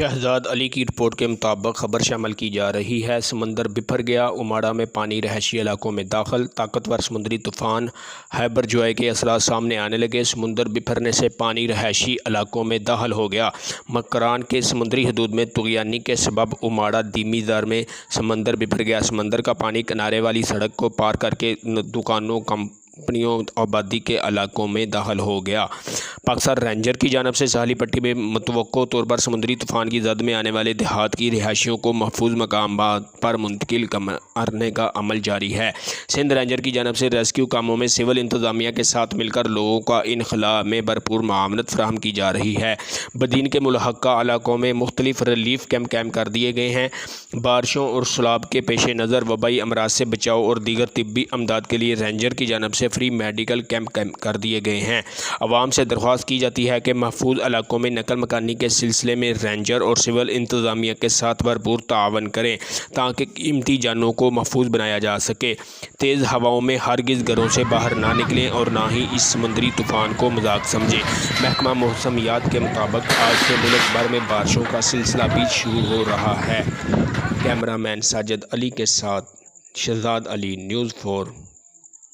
شہزاد علی کی رپورٹ کے مطابق خبر شامل کی جا رہی ہے۔ سمندر بپھر گیا، اماڑہ میں پانی رہائشی علاقوں میں داخل۔ طاقتور سمندری طوفان ہیبر جوئے کے اثرات سامنے آنے لگے۔ سمندر بپھرنے سے پانی رہائشی علاقوں میں داخل ہو گیا۔ مکران کے سمندری حدود میں طغیانی کے سبب اماڑہ دیمی زر میں سمندر بپھر گیا۔ سمندر کا پانی کنارے والی سڑک کو پار کر کے دکانوں، کمپنیوں، آبادی کے علاقوں میں داخل ہو گیا۔ پاکستان رینجر کی جانب سے ساحلی پٹی میں متوقع طور پر سمندری طوفان کی زد میں آنے والے دیہات کی رہائشیوں کو محفوظ مقامات پر منتقل کرنے کا عمل جاری ہے۔ سندھ رینجر کی جانب سے ریسکیو کاموں میں سول انتظامیہ کے ساتھ مل کر لوگوں کا انخلاء میں بھرپور معاونت فراہم کی جا رہی ہے۔ بدین کے ملحقہ علاقوں میں مختلف ریلیف کیمپ قائم کر دیے گئے ہیں۔ بارشوں اور سیلاب کے پیش نظر وبائی امراض سے بچاؤ اور دیگر طبی امداد کے لیے رینجر کی جانب سے فری میڈیکل کیمپ قائم کر دیے گئے ہیں۔ عوام سے درخواست کی جاتی ہے کہ محفوظ علاقوں میں نقل مکانی کے سلسلے میں رینجر اور سول انتظامیہ کے ساتھ بھرپور تعاون کریں تاکہ قیمتی جانوں کو محفوظ بنایا جا سکے۔ تیز ہواؤں میں ہرگز گھروں سے باہر نہ نکلیں اور نہ ہی اس سمندری طوفان کو مذاق سمجھیں۔ محکمہ موسمیات کے مطابق آج سے ملک بھر میں بارشوں کا سلسلہ بھی شروع ہو رہا ہے۔ کیمرہ مین ساجد علی کے ساتھ شہزاد علی، نیوز 4۔